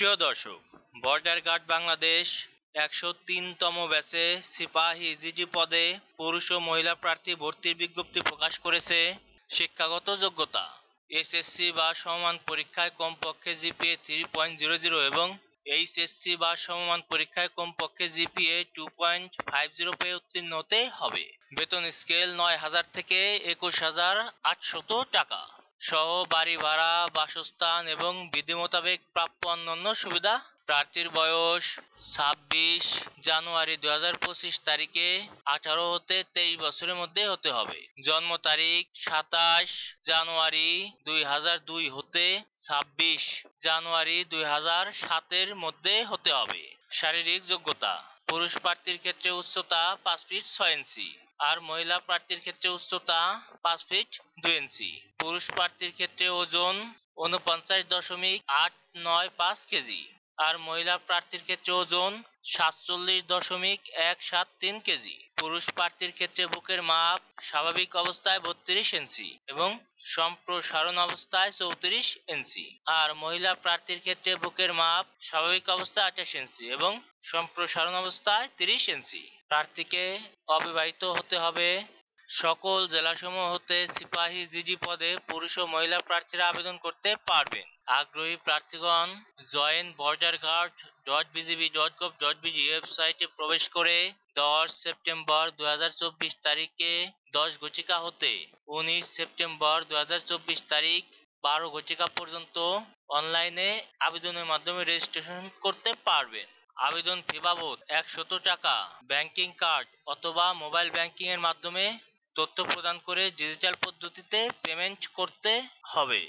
সুপ্রিয় দর্শক, border guard Bangladesh 103তম ব্যাচে সিপাহী ইজিডি পদে পুরুষ ও মহিলা প্রার্থী ভর্তির বিজ্ঞপ্তি প্রকাশ করেছে। শিক্ষাগত যোগ্যতা: এসএসসি বা সমমান পরীক্ষায় কমপক্ষে জিপিএ 3.00 এবং এইচএসসি বা সমমান পরীক্ষায় কমপক্ষে জিপিএ 2.50 পেয়ে উত্তীর্ণ হতে হবে। বেতন স্কেল 9,000 থেকে 21,800 টাকা সহ বাড়ি ভাড়া, বাসস্থান এবং বিধি মোতাবেক প্রাপ্য অন্যান্য সুবিধা। প্রার্থীর বয়স 26 জানুয়ারি 2025 তারিখে 18 হতে 23 বছরের মধ্যে হতে হবে। জন্ম তারিখ 27 জানুয়ারি 2002 হতে 26 জানুয়ারি 2007 এর মধ্যে হতে হবে। শারীরিক যোগ্যতা: পুরুষ প্রার্থীর ক্ষেত্রে উচ্চতা 5 ফিট 6 ইঞ্চি আর মহিলা প্রার্থীর ক্ষেত্রে উচ্চতা 5 ফিট 2 ইঞ্চি। পুরুষ প্রার্থীর ক্ষেত্রে ওজন 49.895 কেজি আর মহিলা প্রার্থীর ক্ষেত্রে ওজন 47.173 কেজি। পুরুষ প্রার্থীর ক্ষেত্রে বুকের মাপ স্বাভাবিক অবস্থায় 32 ইঞ্চি এবং সম্প্রসারণ অবস্থায় 34 ইঞ্চি আর মহিলা প্রার্থীর ক্ষেত্রে বুকের মাপ স্বাভাবিক অবস্থায় 28 ইঞ্চি এবং সম্প্রসারণ অবস্থায় 30 ইঞ্চি। প্রার্থীকে অবিবাহিত হতে হবে। সকল জেলাসমূহ হতে সিপাহী জিডি পদে পুরুষ ও মহিলা প্রার্থীরা আবেদন করতে পারবেন। আগ্রহী প্রার্থীগণ joinborderguard.bgb.gov.bg ওয়েবসাইটে প্রবেশ করে 10 সেপ্টেম্বর 2024 তারিখে 10 ঘটিকা হতে 19 সেপ্টেম্বর 2024 তারিখ 12 ঘটিকা পর্যন্ত অনলাইনে আবেদনের মাধ্যমে রেজিস্ট্রেশন করতে পারবেন। আবেদন ফি বাবদ 100 টাকা ব্যাংকিং কার্ড অথবা মোবাইল ব্যাংকিং এর মাধ্যমে তথ্য প্রদান করে ডিজিটাল পদ্ধতিতে পেমেন্ট করতে হবে।